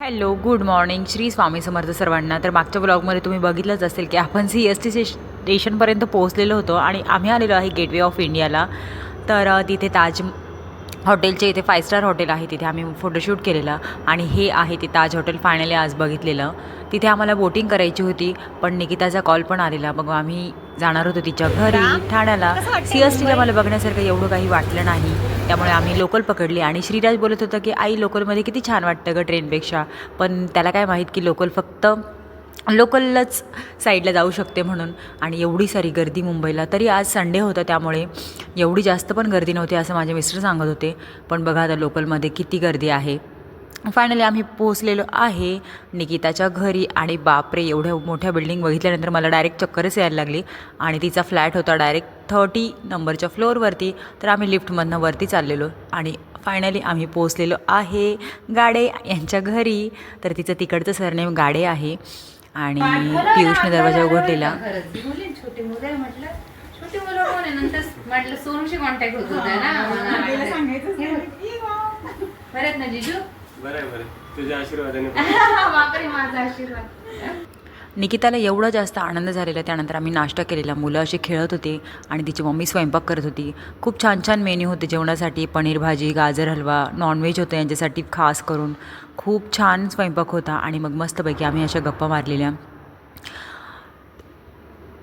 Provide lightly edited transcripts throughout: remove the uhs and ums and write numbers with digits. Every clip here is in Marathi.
Hello, good morning. Shri Swami Samarth सर्वांना. तर मागच्या ब्लॉगमध्ये तुम्ही बघितलंच असेल की आपण CST स्टेशनपर्यंत पोहोचलेलो होतो आणि आम्ही आलेलो आहे गेटवे ऑफ इंडियाला. तर तिथे ताज हॉटेलचे इथे 5 स्टार हॉटेल आहे, तिथे आम्ही फोटोशूट केलेलं आणि हे आहे ते ताज हॉटेल फायनली आज बघितलेलं. तिथे आम्हाला बोटिंग करायची होती, पण निकिताचा कॉल पण आलेला. मग आम्ही जाणार होतो तिच्या घरी ठाण्याला. CSTला मला बघण्यासारखं एवढं काही वाटलं नाही, त्यामुळे आम्ही लोकल पकडली. आणि श्रीराज बोलत होता की आई लोकलमध्ये किती छान वाटतं गं ट्रेनपेक्षा, पण त्याला काय माहीत की लोकल फक्त लोकललाच साईडला जाऊ शकते म्हणून. आणि एवढी सारी गर्दी मुंबईला, तरी आज संडे होता त्यामुळे एवढी जास्त पण गर्दी नव्हती असं माझे मिस्टर सांगत होते. पण बघा आता लोकलमध्ये किती गर्दी आहे. फायनली आम्ही पोहोचलेलो आहे निकिताच्या घरी. आणि बापरे, एवढ्या मोठ्या बिल्डिंग बघितल्यानंतर मला डायरेक्ट चक्करच यायला लागली. आणि तिचा फ्लॅट होता डायरेक्ट 30 नंबरच्या फ्लोअरवरती. तर आम्ही लिफ्टमधनं वरती चाललेलो आणि फायनली आम्ही पोहोचलेलो आहे गाडे यांच्या घरी. तर तिचं तिकडचं सरनेम गाडे आहे. आणि पियुषने दरवाजा उघडलेला. छोटी मुलं म्हटलं, छोटी मुलं कोण आहे? नंतर म्हटलं सोनूशी कॉन्टॅक्ट होत होता ना. बरं ना जिजू? बरं तुझ्या आशीर्वादाने. बापरे, माझा आशीर्वाद. निकिताला एवढा जास्त आनंद झालेला. त्यानंतर आम्ही नाश्ता केलेला. मुलं अशी खेळत होती आणि तिची मम्मी स्वयंपाक करत होती. खूप छान छान मेन्यू होते जेवणासाठी. पनीर भाजी, गाजर हलवा, नॉनव्हेज होतं यांच्यासाठी खास करून. खूप छान स्वयंपाक होता. आणि मग मस्तपैकी आम्ही अशा गप्पा मारलेल्या.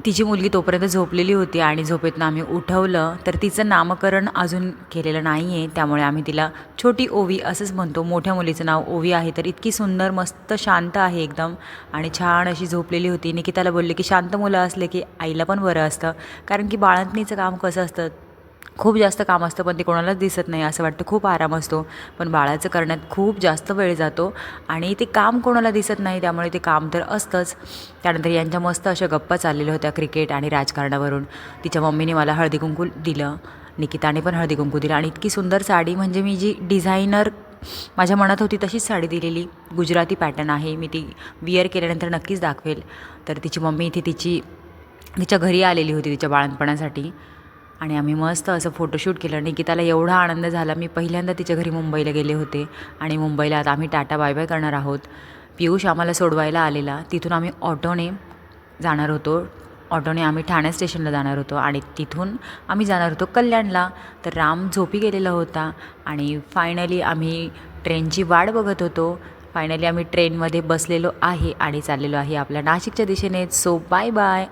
तिची मुलगी तोपर्यंत झोपलेली होती आणि झोपेतनं आम्ही उठवलं. तर तिचं नामकरण अजून केलेलं नाही आहे, त्यामुळे आम्ही तिला छोटी ओवी असंच म्हणतो. मोठ्या मुलीचं नाव ओवी आहे. तर इतकी सुंदर, मस्त, शांत आहे एकदम आणि छान अशी झोपलेली होती. निकिताला बोलले की शांत मुलं असले की आईला पण बरं असतं, कारण की बाळंतणीचं काम कसं असतं, खूप जास्त काम असतं पण ते कोणालाच दिसत नाही. असं वाटतं खूप आराम असतो, पण बाळाचं करण्यात खूप जास्त वेळ जातो आणि ते काम कोणाला दिसत नाही, त्यामुळे ते काम तर असतंच. त्यानंतर यांच्या मस्त अशा गप्पा चाललेल्या होत्या क्रिकेट आणि राजकारणावरून. तिच्या मम्मीने मला हळदी कुंकू दिलं, निकिताने पण हळदी कुंकू दिलं. आणि इतकी सुंदर साडी, म्हणजे मी जी डिझायनर माझ्या मनात होती तशीच साडी दिलेली. गुजराती पॅटर्न आहे. मी ती विअर केल्यानंतर नक्कीच दाखवेल. तर तिची मम्मी इथे तिच्या घरी आलेली होती तिच्या बाळंतपणासाठी आणि आम्ही मस्त असं फोटोशूट केलं. निकिताला एवढा आनंद झाला. मी पहिल्यांदा तिच्या घरी मुंबईला गेले होते आणि मुंबईला आता आम्ही टाटा बाय बाय करणार आहोत. पियुष आम्हाला सोडवायला आलेला. तिथून आम्ही ऑटोने जाणार होतो. ऑटोने आम्ही ठाणे स्टेशनला जाणार होतो आणि तिथून आम्ही जाणार होतो कल्याणला. तर राम झोपी गेलेला होता आणि फायनली आम्ही ट्रेनची वाट बघत होतो. फायनली आम्ही ट्रेनमध्ये बसलेलो आहे आणि चाललेलो आहे आपल्या नाशिकच्या दिशेने. So bye bye.